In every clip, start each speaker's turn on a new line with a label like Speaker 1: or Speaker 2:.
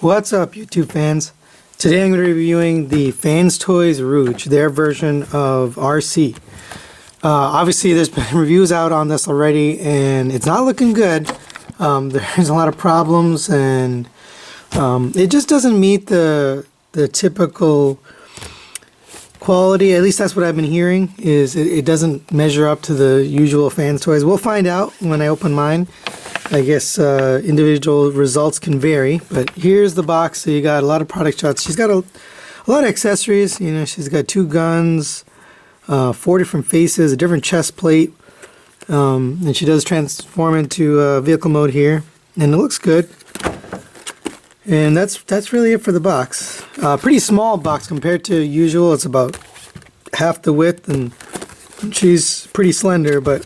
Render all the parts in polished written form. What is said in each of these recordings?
Speaker 1: What's up, YouTube fans? Today I'm going to be reviewing the FansToys Rouge, their version of Arcee. Obviously there's been reviews out on this already and it's not looking good. There's a lot of problems and it just doesn't meet the typical quality. At least that's what I've been hearing, is it doesn't measure up to the usual FansToys. We'll find out when I open mine. I guess individual results can vary, but here's the box. So you got a lot of product shots. She's got a lot of accessories. You know, she's got 2 guns, 4 different faces, a different chest plate, and she does transform into vehicle mode here, and it looks good. And that's really it for the box. Pretty small box compared to usual. It's about half the width, and she's pretty slender, but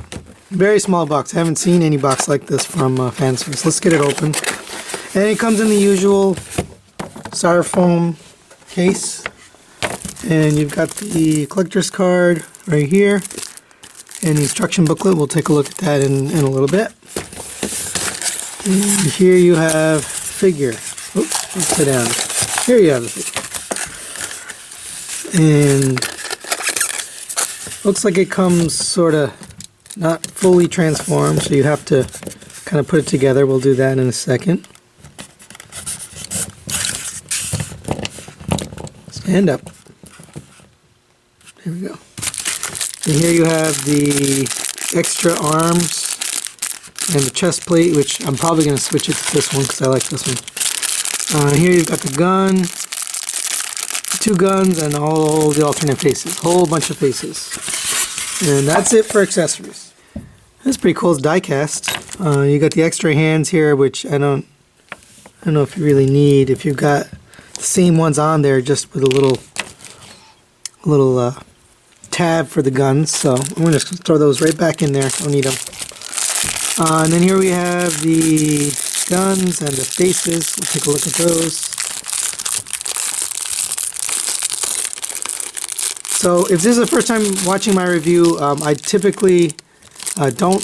Speaker 1: very small box. I haven't seen any box like this from FansToys. Let's get it open. And it comes in the usual styrofoam case. And you've got the collector's card right here. And the instruction booklet. We'll take a look at that in a little bit. And here you have figure. Oops, let's sit down. Here you have the figure. And looks like it comes sort of not fully transformed, so you have to kind of put it together. We'll do that in a second. Stand up. There we go. And here you have the extra arms and the chest plate, which I'm probably going to switch it to this one because I like this one. Here you've got the gun, 2 guns, and all the alternate faces. Whole bunch of faces. And that's it for accessories. That's pretty cool. It's die cast. You got the extra hands here, which I don't know if you really need. If you've got the same ones on there, just with a little tab for the guns. So I'm going to throw those right back in there. Don't need them. And then here we have the guns and the faces. We'll take a look at those. So if this is the first time watching my review, I typically don't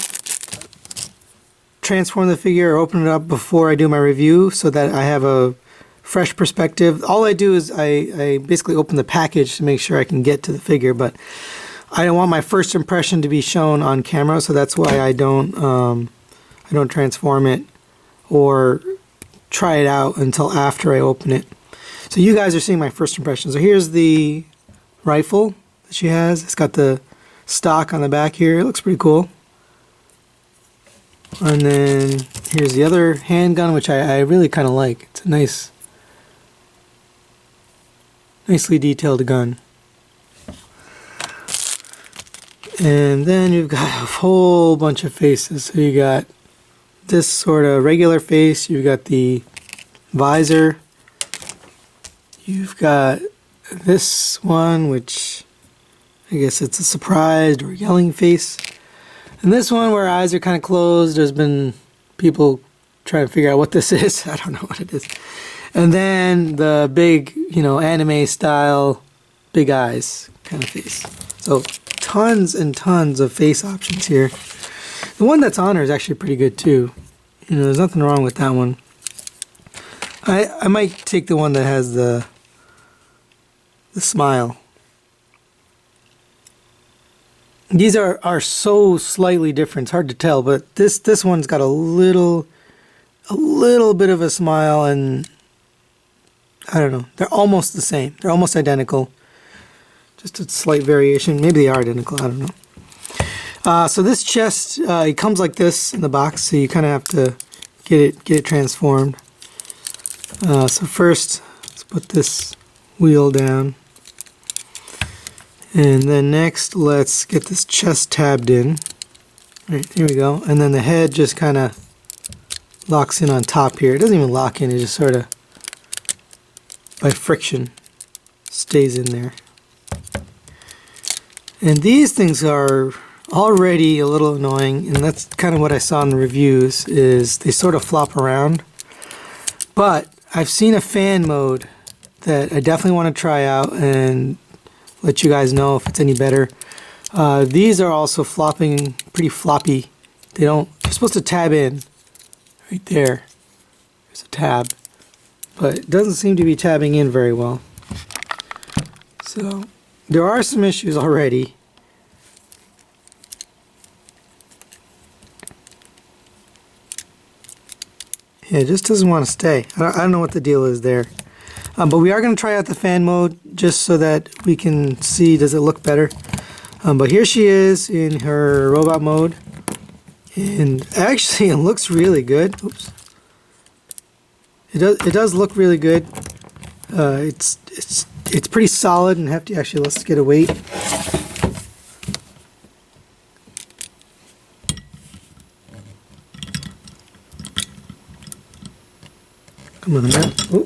Speaker 1: transform the figure or open it up before I do my review so that I have a fresh perspective. All I do is I basically open the package to make sure I can get to the figure, but I don't want my first impression to be shown on camera, so that's why I don't transform it or try it out until after I open it. So you guys are seeing my first impression. So here's the rifle that she has. It's got the stock on the back here. It looks pretty cool. And then here's the other handgun, which I really kind of like. It's a nicely detailed gun. And then you've got a whole bunch of faces. So you got this sort of regular face. You've got the visor. You've got this one, which I guess it's a surprised or yelling face. And this one where eyes are kind of closed, there's been people trying to figure out what this is. I don't know what it is. And then the big, anime style, big eyes kind of face. So tons and tons of face options here. The one that's on her is actually pretty good too. There's nothing wrong with that one. I might take the one that has the smile. These are so slightly different. It's hard to tell, but this one's got a little bit of a smile, and I don't know. They're almost the same. They're almost identical. Just a slight variation. Maybe they are identical. I don't know. So this chest, it comes like this in the box, so you kind of have to get it transformed. So first, let's put this wheel down. And then next, let's get this chest tabbed in. Right, here we go. And then the head just kind of locks in on top here. It doesn't even lock in, it just sort of, by friction, stays in there. And these things are already a little annoying, and that's kind of what I saw in the reviews, is they sort of flop around. But I've seen a fan mode that I definitely want to try out and let you guys know if it's any better. These are also flopping, pretty floppy. They're supposed to tab in right there. There's a tab. but it doesn't seem to be tabbing in very well. So there are some issues already. Yeah, it just doesn't want to stay. I don't know what the deal is there. But we are going to try out the fan mode just so that we can see, does it look better. But here she is in her robot mode. And actually it looks really good. Oops. It does look really good. It's pretty solid and hefty. Actually, let's get a weight. Come on, man. Ooh.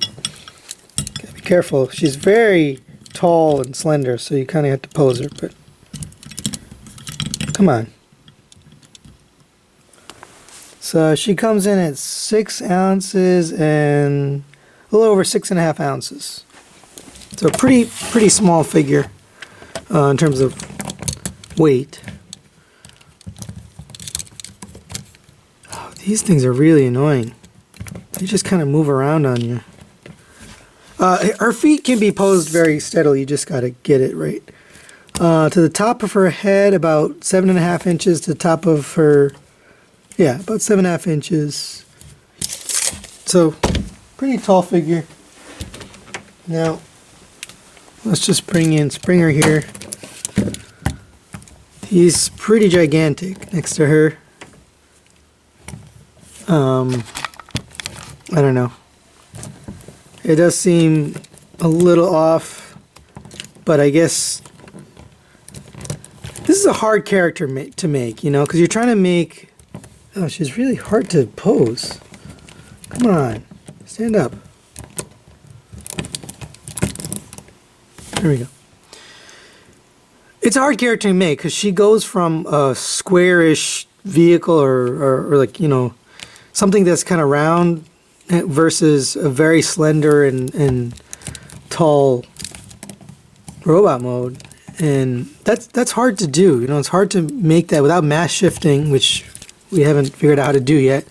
Speaker 1: Gotta be careful. She's very tall and slender, so you kind of have to pose her, but come on. So she comes in at 6 ounces and a little over 6.5 ounces. So pretty small figure in terms of weight. Oh, these things are really annoying. They just kind of move around on you. Her feet can be posed very steadily. You just got to get it right. To the top of her head, about 7.5 inches. To the top of her, yeah, about 7.5 inches. So, pretty tall figure. Now, let's just bring Springer here. He's pretty gigantic next to her. I don't know. It does seem a little off, but I guess this is a hard character to make, you know, because you're trying to make... Oh, she's really hard to pose. Come on, stand up. There we go. It's a hard character to make because she goes from a squarish vehicle or like, you know, something that's kind of round versus a very slender and tall robot mode, and that's hard to do. You know, it's hard to make that without mass shifting, which we haven't figured out how to do yet.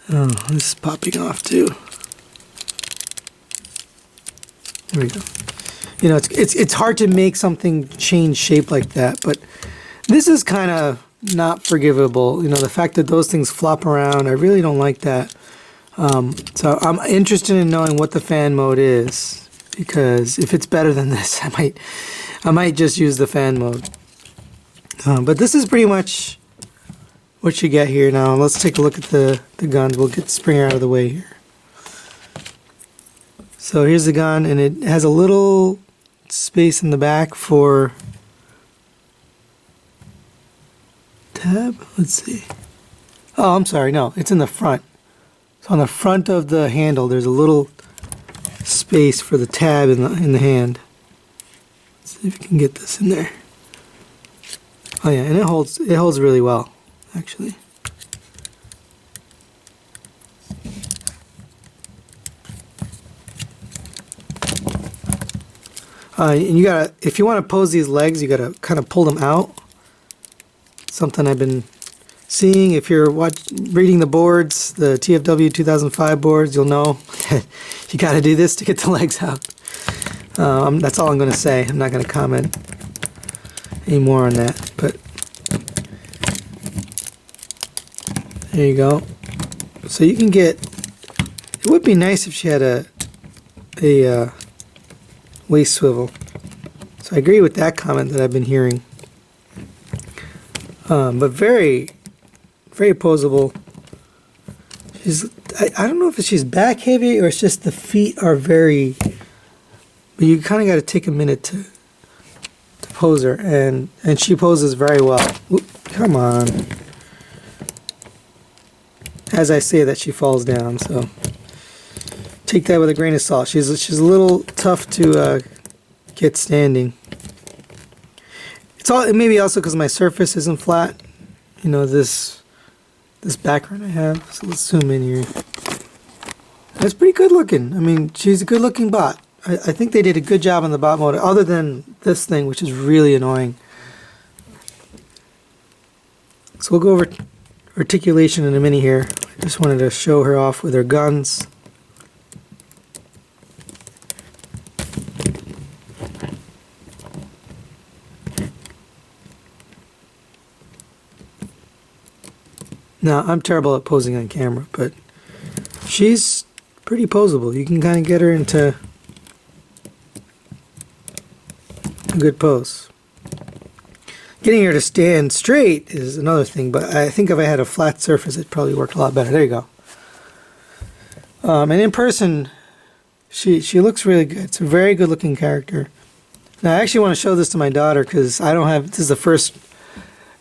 Speaker 1: Oh, this is popping off too. There we go. You know, it's hard to make something change shape like that, but this is kind of not forgivable. You know, the fact that those things flop around, I really don't like that. So I'm interested in knowing what the fan mode is, because if it's better than this, I might just use the fan mode. But this is pretty much what you get here. Now let's take a look at the guns. We'll get the Springer out of the way here. So here's the gun, and it has a little space in the back for tab. Let's see. Oh, I'm sorry. No, it's in the front. So on the front of the handle, there's a little space for the tab in the hand. Let's see if we can get this in there. Oh yeah, and it holds really well, actually. And you gotta, if you want to pose these legs, you gotta kind of pull them out. Something I've been seeing. If you're reading the boards, the TFW 2005 boards, you'll know that you got to do this to get the legs out. That's all I'm going to say. I'm not going to comment any more on that. But there you go. So you can get. It would be nice if she had a waist swivel. So I agree with that comment that I've been hearing. But very poseable. I don't know if she's back heavy or it's just the feet are very, but you kind of got to take a minute to pose her, and she poses very well. Oop, come on. As I say that, she falls down, so take that with a grain of salt. She's a little tough to get standing. It may be also because my surface isn't flat. You know, this background I have. So let's zoom in here. It's pretty good looking. I mean, she's a good looking bot. I think they did a good job on the bot mode, other than this thing, which is really annoying. So we'll go over articulation in a minute here. I just wanted to show her off with her guns. Now, I'm terrible at posing on camera, but she's pretty posable. You can kind of get her into a good pose. Getting her to stand straight is another thing, but I think if I had a flat surface, it'd probably work a lot better. There you go. And in person, she looks really good. It's a very good looking character. Now, I actually want to show this to my daughter because I don't have, this is the first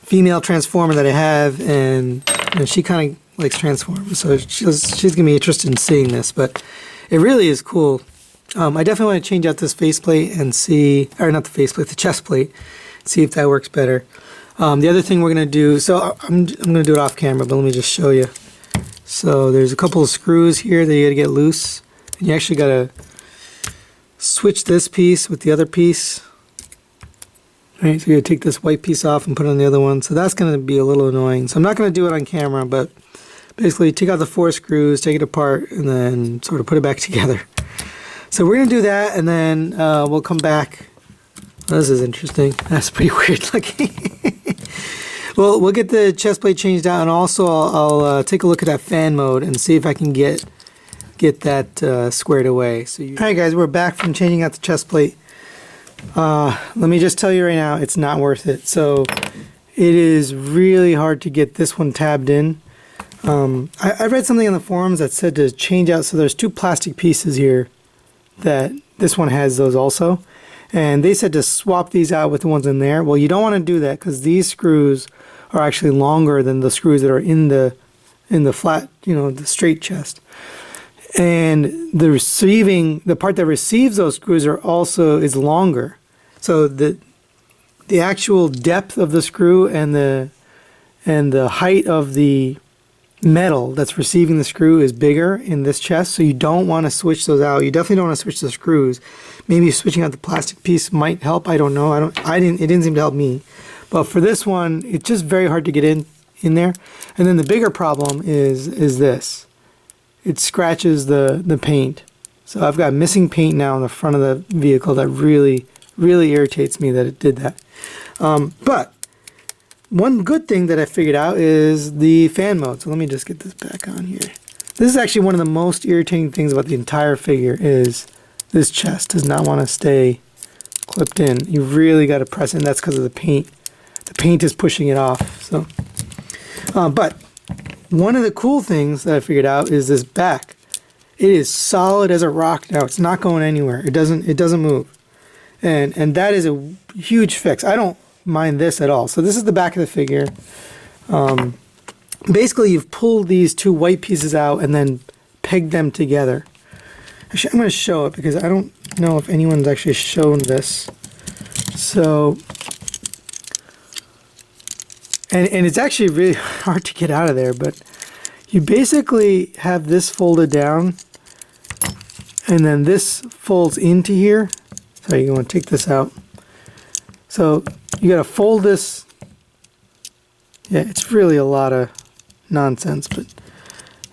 Speaker 1: female Transformer that I have, and she kind of likes Transformers, so she's going to be interested in seeing this, but it really is cool. I definitely want to change out this faceplate and see, or not the faceplate, the chest plate, see if that works better. The other thing we're going to do, so I'm going to do it off camera, but let me just show you. So there's a couple of screws here that you got to get loose, and you actually got to switch this piece with the other piece. Right, so you're going to take this white piece off and put it on the other one. So that's going to be a little annoying. So I'm not going to do it on camera, but basically take out the 4 screws, take it apart, and then sort of put it back together. So we're going to do that, and then we'll come back. This is interesting. That's pretty weird looking. Well, we'll get the chest plate changed out, and also I'll take a look at that fan mode and see if I can get that squared away. So Alright guys, we're back from changing out the chest plate. Let me just tell you right now, it's not worth it. So it is really hard to get this one tabbed in. I read something on the forums that said to change out, so there's 2 plastic pieces here that this one has those also, and they said to swap these out with the ones in there. Well, you don't want to do that because these screws are actually longer than the screws that are in the flat, the straight chest. And the part that receives those screws is longer. So the actual depth of the screw and the height of the metal that's receiving the screw is bigger in this chest, so you don't want to switch those out. You definitely don't want to switch the screws. Maybe switching out the plastic piece might help. I don't know. It didn't seem to help me. But for this one, it's just very hard to get in there. And then the bigger problem is this. It scratches the paint. So I've got missing paint now on the front of the vehicle that really, really irritates me that it did that. But one good thing that I figured out is the fan mode. So let me just get this back on here. This is actually one of the most irritating things about the entire figure is this chest does not want to stay clipped in. You really got to press it, and that's because of the paint. The paint is pushing it off. So, but one of the cool things that I figured out is this back. It is solid as a rock now. It's not going anywhere. It doesn't move. And that is a huge fix. I don't mind this at all. So this is the back of the figure. Basically, you've pulled these 2 white pieces out and then pegged them together. Actually, I'm going to show it because I don't know if anyone's actually shown this. So, and it's actually really hard to get out of there, but you basically have this folded down, and then this folds into here. So you want to take this out. So you got to fold this. Yeah, it's really a lot of nonsense, but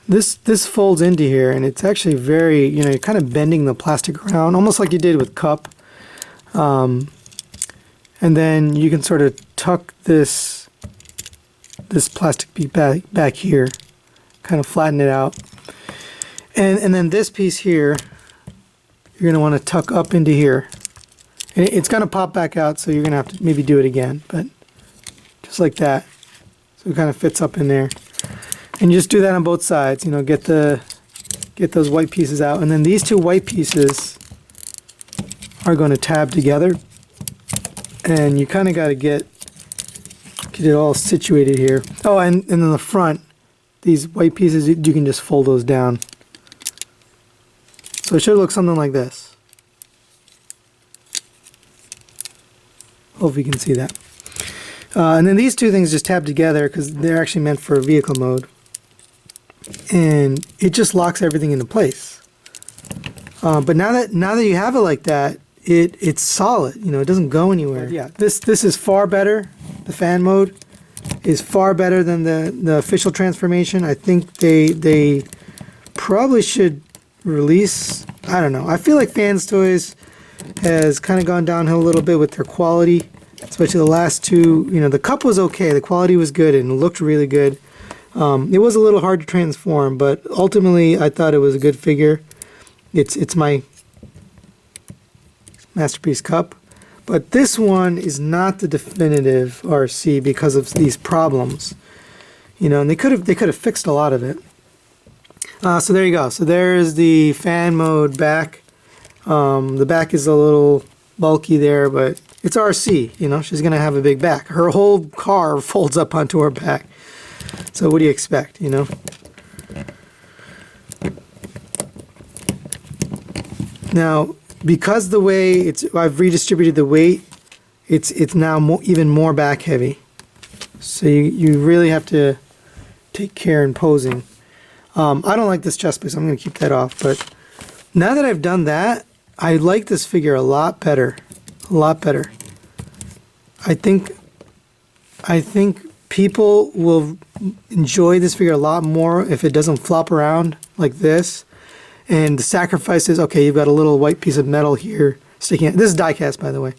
Speaker 1: this folds into here, and it's actually very, you're kind of bending the plastic around, almost like you did with cup. And then you can sort of tuck this plastic piece back here, kind of flatten it out. And then this piece here, you're going to want to tuck up into here. And it's going to pop back out, so you're going to have to maybe do it again, but just like that. So it kind of fits up in there. And you just do that on both sides, get those white pieces out. And then these 2 white pieces are going to tab together. And you kind of got to get it all situated here. Oh, and then the front, these white pieces, you can just fold those down. So it should look something like this. Hope you can see that. And then these 2 things just tab together because they're actually meant for vehicle mode. And it just locks everything into place. But now that you have it like that, it's solid. It doesn't go anywhere. But yeah, this is far better. The fan mode is far better than the official transformation. I think they probably should release. I don't know. I feel like FansToys has kind of gone downhill a little bit with their quality, especially the last 2. The cup was okay. The quality was good and it looked really good. It was a little hard to transform, but ultimately I thought it was a good figure. It's my Masterpiece Cup. But this one is not the definitive Arcee because of these problems. You know, and they could have fixed a lot of it. So there you go. So there's the fan mode back. The back is a little bulky there, but it's Arcee. You know, she's gonna have a big back. Her whole car folds up onto her back. So what do you expect? You know. Now, because the way I've redistributed the weight, it's now even more back heavy. So you really have to take care in posing. I don't like this chest piece, so I'm going to keep that off. But now that I've done that, I like this figure a lot better. A lot better. I think people will enjoy this figure a lot more if it doesn't flop around like this. And the sacrifice is, okay, you've got a little white piece of metal here sticking out. This is die cast, by the way.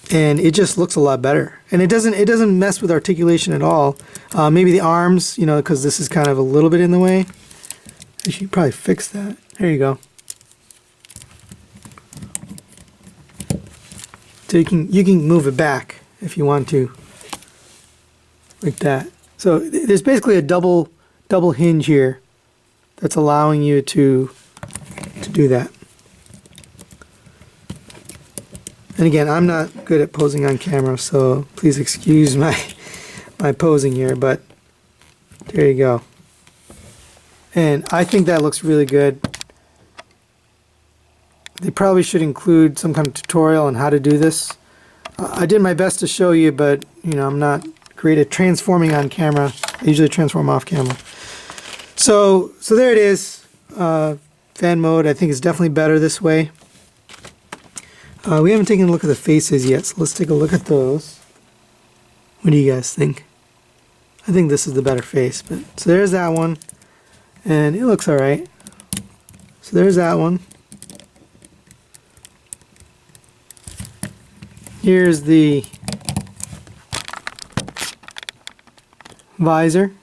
Speaker 1: And it just looks a lot better. And it doesn't mess with articulation at all. Maybe the arms, you know, because this is kind of a little bit in the way. I should probably fix that. There you go. So you can move it back if you want to, like that. So there's basically a double hinge here that's allowing you to do that. And again, I'm not good at posing on camera, so please excuse my posing here, but there you go. And I think that looks really good. They probably should include some kind of tutorial on how to do this. I did my best to show you, but you know, I'm not great at transforming on camera. I usually transform off camera. So there it is. Fan mode, I think, is definitely better this way. We haven't taken a look at the faces yet, so let's take a look at those. What do you guys think? I think this is the better face. But so there's that one, and it looks alright. So there's that one. Here's the visor.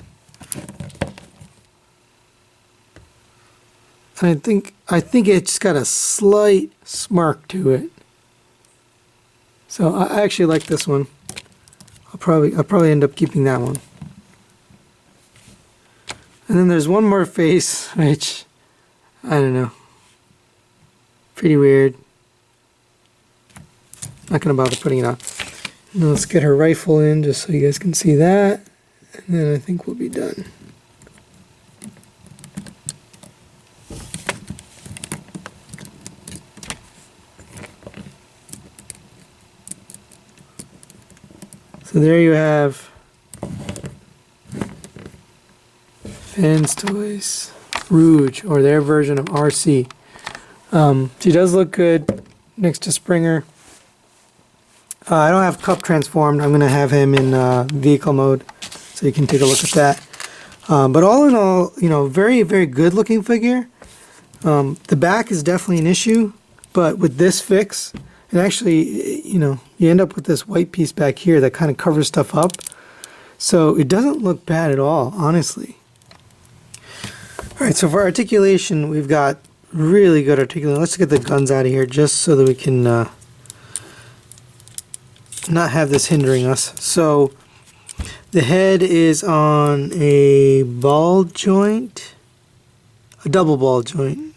Speaker 1: I think it's got a slight smirk to it. So I actually like this one. I'll probably end up keeping that one. And then there's one more face, which I don't know. Pretty weird. Not gonna bother putting it on. Now let's get her rifle in just so you guys can see that. And then I think we'll be done. So there you have FansToys Rouge, or their version of Arcee. She does look good next to Springer. I don't have Cup transformed. I'm going to have him in vehicle mode, so you can take a look at that. But all in all, you know, very, very good looking figure. The back is definitely an issue, but with this fix, and actually, you know, you end up with this white piece back here that kind of covers stuff up. So it doesn't look bad at all, honestly. All right, so for articulation, we've got really good articulation. Let's get the guns out of here just so that we can not have this hindering us. So the head is on a ball joint, a double ball joint.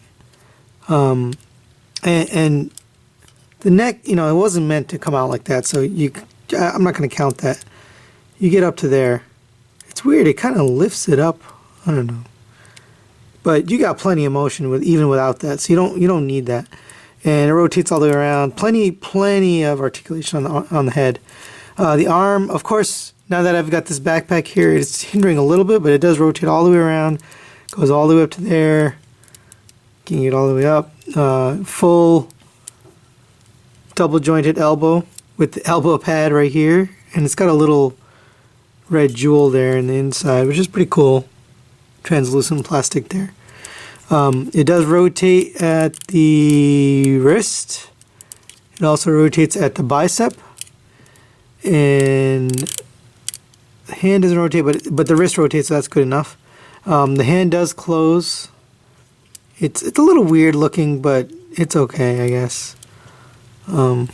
Speaker 1: And the neck, you know, it wasn't meant to come out like that, so I'm not going to count that. You get up to there. It's weird, it kind of lifts it up. I don't know. But you got plenty of motion even without that, so you don't need that. And it rotates all the way around. Plenty of articulation on the head. The arm, of course, now that I've got this backpack here, it's hindering a little bit, but it does rotate all the way around. Goes all the way up to there. Getting it all the way up. Full double jointed elbow with the elbow pad right here, and it's got a little red jewel there in the inside, which is pretty cool. Translucent plastic there. It does rotate at the wrist. It also rotates at the bicep, and The hand doesn't rotate, but the wrist rotates, so that's good enough. The hand does close. It's a little weird looking, but it's okay, I guess. I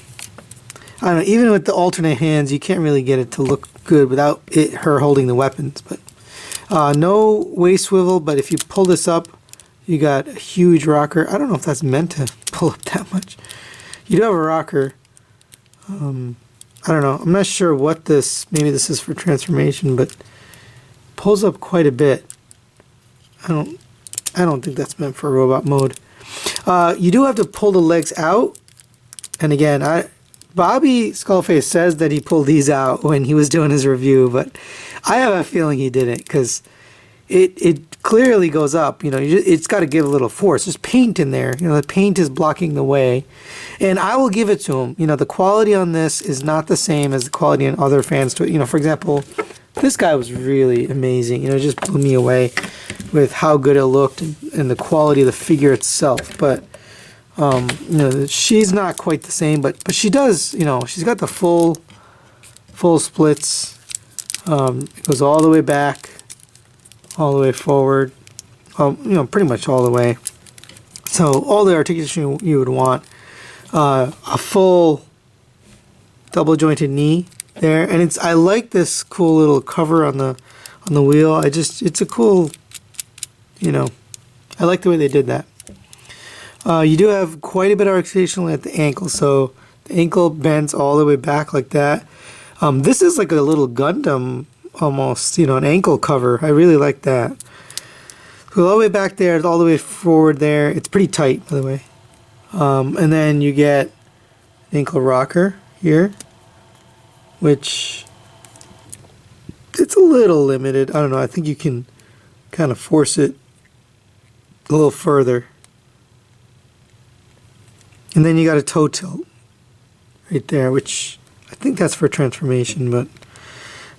Speaker 1: don't know, even with the alternate hands, you can't really get it to look good without her holding the weapons. But no waist swivel, but if you pull this up, you got a huge rocker. I don't know if that's meant to pull up that much. You do have a rocker. I don't know. I'm not sure what this, maybe this is for transformation, but pulls up quite a bit. I don't think that's meant for robot mode. You do have to pull the legs out. And again, Bobby Skullface says that he pulled these out when he was doing his review, but I have a feeling he didn't, because it clearly goes up. You know, it's got to give a little force. There's paint in there. You know, the paint is blocking the way. And I will give it to him. You know, the quality on this is not the same as the quality on other FansToys. You know, for example, this guy was really amazing. You know, it just blew me away with how good it looked and the quality of the figure itself. But you know, she's not quite the same, but she does, you know, she's got the full splits. It goes all the way back, all the way forward, you know, pretty much all the way. So all the articulation you would want. A full double jointed knee there, and I like this cool little cover on the wheel. It's a cool, you know, I like the way they did that. You do have quite a bit of articulation at the ankle, so the ankle bends all the way back like that. This is like a little Gundam almost, you know, an ankle cover. I really like that. So all the way back there, all the way forward there. It's pretty tight, by the way. And then you get an ankle rocker here, which it's a little limited. I don't know. I think you can kind of force it a little further. And then you got a toe tilt right there, which I think that's for transformation, but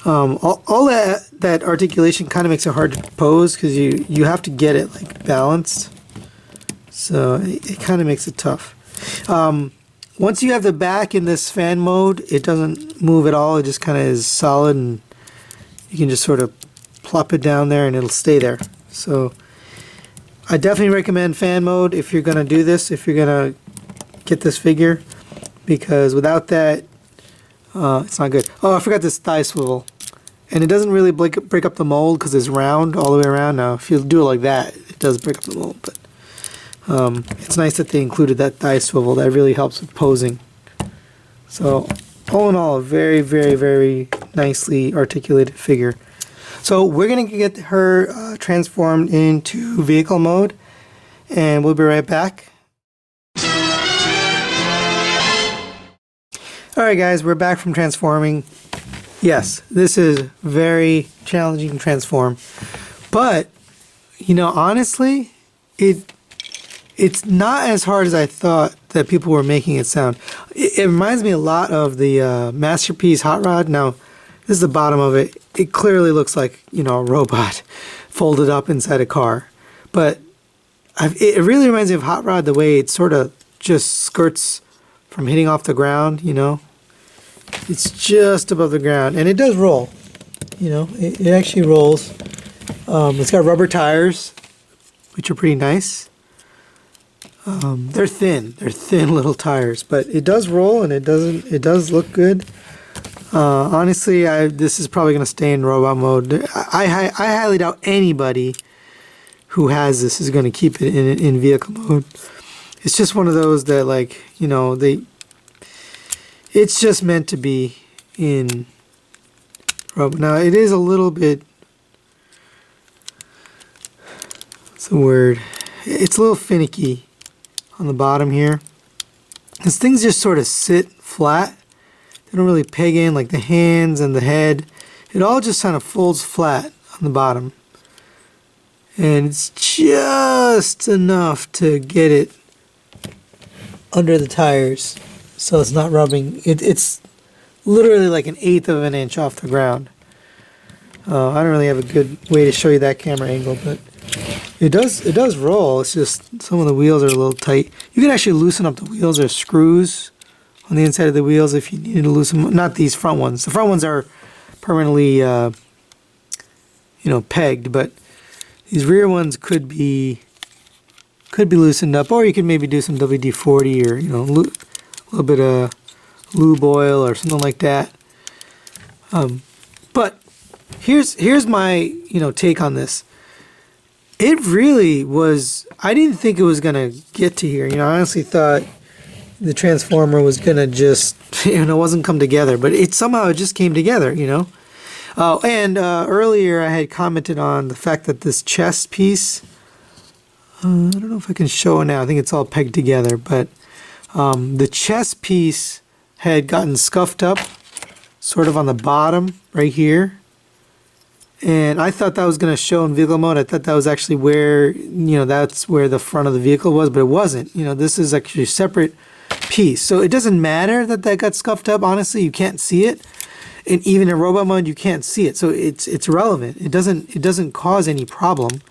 Speaker 1: all that articulation kind of makes it hard to pose, because you have to get it like balanced. So it kind of makes it tough. Once you have the back in this fan mode, it doesn't move at all. It just kind of is solid, and you can just sort of plop it down there and it'll stay there. So I definitely recommend fan mode if you're going to do this, if you're going to get this figure, because without that, it's not good. Oh, I forgot this thigh swivel. And it doesn't really break up the mold because it's round all the way around. Now, if you do it like that, it does break up the mold, but it's nice that they included that thigh swivel. That really helps with posing. So, all in all, a very, very, very nicely articulated figure. So, we're going to get her transformed into vehicle mode, and we'll be right back. Alright guys, we're back from transforming. Yes, this is very challenging to transform. But, you know, honestly, it's not as hard as I thought that people were making it sound. It reminds me a lot of the Masterpiece Hot Rod. Now, this is the bottom of it. It clearly looks like, you know, a robot folded up inside a car. But it really reminds me of Hot Rod, the way it sort of just skirts from hitting off the ground, you know. It's just above the ground, and it does roll. You know, it actually rolls. It's got rubber tires, which are pretty nice. They're thin little tires, but it does roll, and it does look good. Honestly, this is probably going to stay in robot mode. I highly doubt anybody who has this is going to keep it in vehicle mode. It's just one of those that, like, you know, it's just meant to be in robot. Now, it is a little bit, what's the word? It's a little finicky on the bottom here. Because things just sort of sit flat. They don't really peg in, like the hands and the head. It all just kind of folds flat on the bottom. And it's just enough to get it under the tires so it's not rubbing. It's literally like 1/8 of an inch off the ground. I don't really have a good way to show you that camera angle, but it does roll. It's just some of the wheels are a little tight. You can actually loosen up the wheels. There's screws on the inside of the wheels if you need to loosen them. Not these front ones. The front ones are permanently pegged, but these rear ones could be loosened up, or you could maybe do some WD-40 or a little bit of lube oil or something like that. But here's my take on this. It really was. I didn't think it was gonna get to here. I honestly thought the transformer was gonna just wasn't come together, but it somehow just came together. Oh, and earlier I had commented on the fact that this chest piece. I don't know if I can show it now. I think it's all pegged together, but the chest piece had gotten scuffed up, sort of on the bottom right here. And I thought that was going to show in vehicle mode. I thought that was actually where, that's where the front of the vehicle was, but it wasn't. This is actually a separate piece. So it doesn't matter that got scuffed up. Honestly, you can't see it. And even in robot mode, you can't see it. So it's irrelevant. It doesn't cause any problem.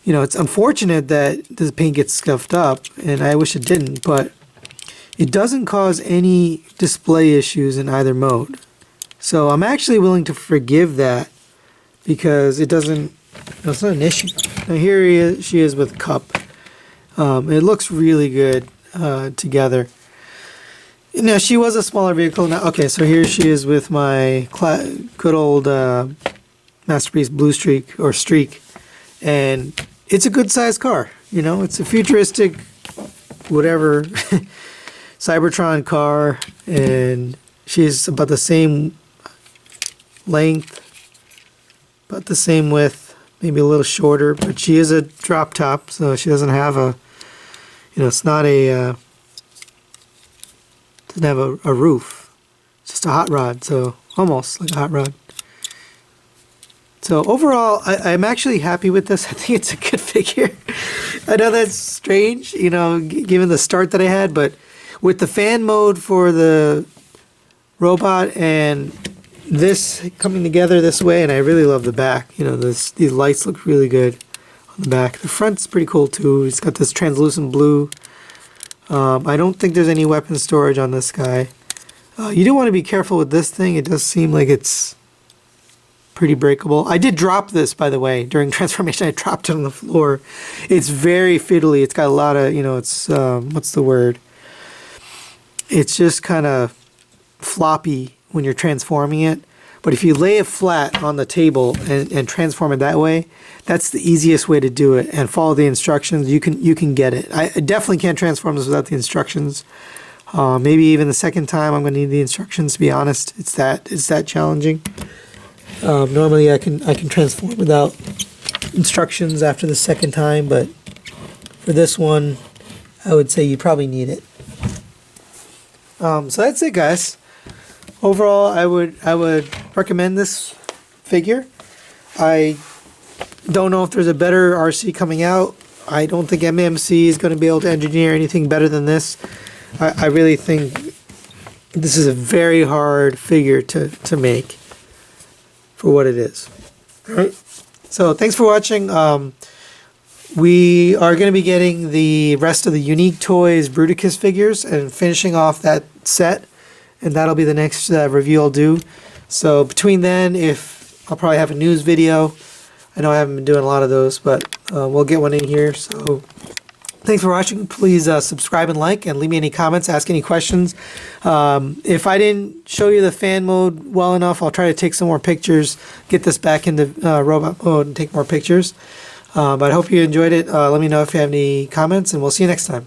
Speaker 1: It's unfortunate that the paint gets scuffed up, and I wish it didn't, but it doesn't cause any display issues in either mode. So I'm actually willing to forgive that, because it doesn't, it's not an issue. Now here she is with Cup. It looks really good together. She was a smaller vehicle. Now, okay, so here she is with my good old Masterpiece Blue Streak, or Streak. And it's a good sized car. It's a futuristic, whatever, Cybertron car. And she's about the same length, about the same width, maybe a little shorter, but she is a drop top, so she doesn't have a, it's not a, doesn't have a roof. It's just a hot rod, so almost like a hot rod. So overall, I'm actually happy with this. I think it's a good figure. I know that's strange, given the start that I had, but with the fan mode for the robot and this coming together this way, and I really love the back. These lights look really good on the back. The front's pretty cool too. It's got this translucent blue. I don't think there's any weapon storage on this guy. You do want to be careful with this thing. It does seem like it's pretty breakable. I did drop this, by the way, during transformation. I dropped it on the floor. It's very fiddly. It's got a lot of, it's, what's the word? It's just kind of floppy when you're transforming it. But if you lay it flat on the table and transform it that way, that's the easiest way to do it. And follow the instructions. You can get it. I definitely can't transform this without the instructions. Maybe even the second time I'm going to need the instructions. To be honest, it's that challenging. Normally I can transform without instructions after the second time, but for this one, I would say you probably need it. So that's it, guys. Overall, I would recommend this figure. I don't know if there's a better Arcee coming out. I don't think MMC is going to be able to engineer anything better than this. I really think this is a very hard figure to make for what it is. All right. So thanks for watching. We are going to be getting the rest of the Unique Toys Bruticus figures and finishing off that set. And that'll be the next review I'll do. So between then, I'll probably have a news video. I know I haven't been doing a lot of those, but we'll get one in here. So thanks for watching. Please subscribe and like, and leave me any comments, ask any questions. If I didn't show you the fan mode well enough, I'll try to take some more pictures, get this back into robot mode and take more pictures. But I hope you enjoyed it. Let me know if you have any comments, and we'll see you next time.